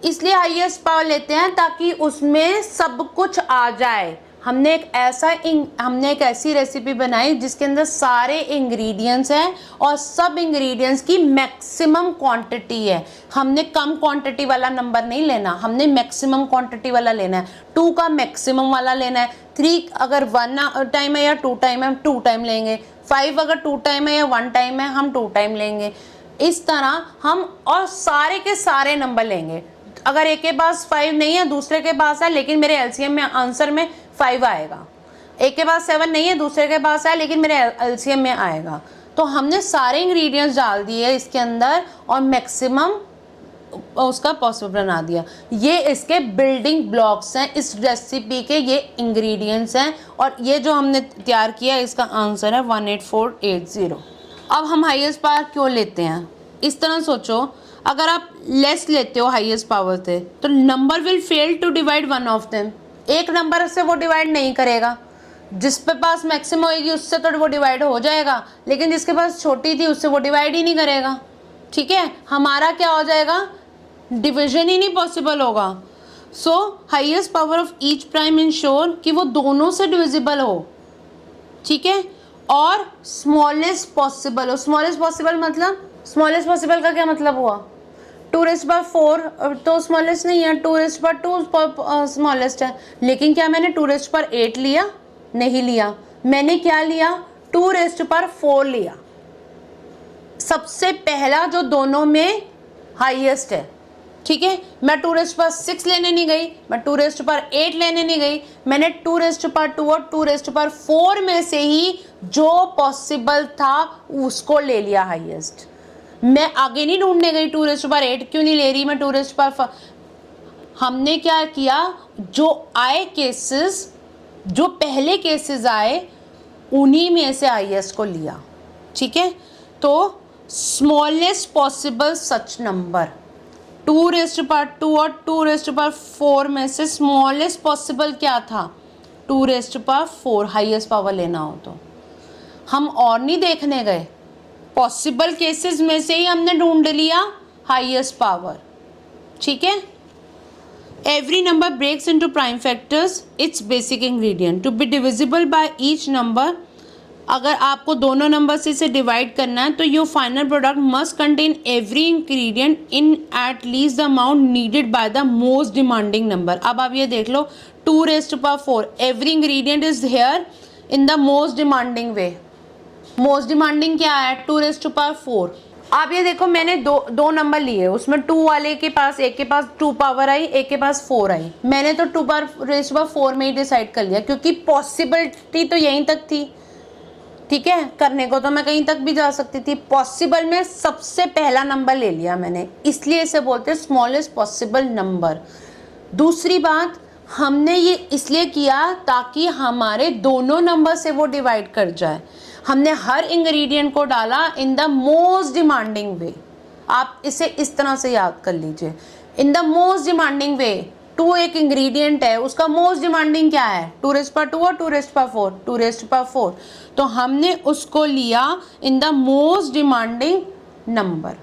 इसलिए highest power लेते हैं ताकि उसमें सब कुछ आ जाए। हमने एक ऐसी रेसिपी बनाई जिसके अंदर सारे इंग्रेडिएंट्स हैं और सब इंग्रेडिएंट्स की मैक्सिमम क्वांटिटी है। हमने कम क्वांटिटी वाला नंबर नहीं लेना, हमने मैक्सिमम क्वांटिटी वाला लेना है। 2 का मैक्सिमम वाला लेना है। 3 अगर 1 टाइम है या 2 टाइम है, हम 2 टाइम लेंगे। 5 अगर 2 टाइम है या 1 टाइम है, हम 2 टाइम लेंगे। इस तरह हम और सारे के सारे नंबर लेंगे। अगर एक के पास 5 नहीं है, दूसरे के पास है, लेकिन मेरे एलसीएम में आंसर में 5 आएगा। एक के पास 7 नहीं है, दूसरे के पास है, लेकिन मेरे एलसीएम में आएगा। तो हमने सारे इंग्रेडिएंट्स डाल दिए इसके अंदर और मैक्सिमम उसका पॉसिबल बना दिया। ये इसके बिल्डिंग ब्लॉक्स हैं इस रेसिपी के, ये इंग्रेडिएंट्स हैं और ये जो हमने तैयार किया इसका आंसर है 18480। अब हम हाईएस्ट पावर क्यों लेते हैं? इस तरह सोचो, अगर आप लेस लेते हो हाईएस्ट पावर से तो number will fail to divide one of them. एक नंबर से वो डिवाइड नहीं करेगा। जिस पे पास मैक्सिमम होगी उससे तो वो डिवाइड हो जाएगा, लेकिन जिसके पास छोटी थी उससे वो डिवाइड ही नहीं करेगा। ठीक है, हमारा क्या हो जाएगा? डिवीजन ही नहीं पॉसिबल होगा। सो highest power of each prime ensure कि वो दोनों से डिविजिबल हो। ठीक है, और स्मॉलेस्ट पॉसिबल हो। स्मॉलेस्ट पॉसिबल मतलब, स्मॉलेस्ट पॉसिबल का क्या मतलब हुआ? 2⁴ तो स्मॉलेस्ट नहीं है, 2⁴ स्मॉलेस्ट है। लेकिन क्या मैंने 2⁸ लिया? नहीं लिया। मैंने क्या लिया? 2⁴ लिया। सबसे पहला जो दोनों में हाईएस्ट है। ठीक है, मैं 2⁶ लेने नहीं गई, मैं 2⁸ लेने नहीं गई, मैंने 2⁵ और 2⁴ में से ही जो पॉसिबल था उसको ले लिया हाईएस्ट। मैं आगे नहीं ढूंढने गई 2⁸ क्यों नहीं ले रही मैं 2⁵। हमने क्या किया, जो आए केसेस, जो पहले केसेस आए उन्हीं में से हाईएस्ट को लिया। ठीक है, तो स्मॉलेस्ट पॉसिबल सच नंबर 2⁵ और 2⁴ में से स्मॉलेस्ट पॉसिबल क्या था? 2⁴ हाईएस्ट पावर लेना हो तो। हम और नहीं देखने गए, पॉसिबल केसेस में से ही हमने ढूंढ लिया हाईएस्ट पावर। ठीक है, every number breaks into prime factors it's basic ingredient to be divisible by each number. अगर आपको दोनों नंबर से इसे डिवाइड करना है तो your final product must contain every ingredient in at least the amount needed by the most demanding number. अब आप ये देख लो 2⁴ every ingredient is here in the most demanding way. Most demanding क्या है? 2⁴। आप ये देखो, मैंने दो नंबर लिए, उसमें 2 वाले के पास, एक के पास 2 पावर आई, एक के पास 4 आई। मैंने तो 2⁴ में ही डिसाइड कर लिया क्योंकि पॉसिबिलिटी तो यहीं तक थी। ठीक है, करने को तो मैं कहीं तक भी जा सकती थी। पॉसिबल में सबसे पहला नंबर ले लिया मैंने, इसलिए इसे बोलते हैं स्मॉलेस्ट पॉसिबल नंबर। दूसरी बात, हमने ये इसलिए किया ताकि हमारे दोनों नंबर से वो डिवाइड कर जाए। हमने हर इंग्रेडिएंट को डाला इन द मोस्ट डिमांडिंग वे। आप इसे इस तरह से याद कर लीजिए, इन द मोस्ट डिमांडिंग वे। 2 एक इंग्रेडिएंट है, उसका मोस्ट डिमांडिंग क्या है? 2⁴ और 2⁴। 2⁴ तो हमने उसको लिया in the most demanding number.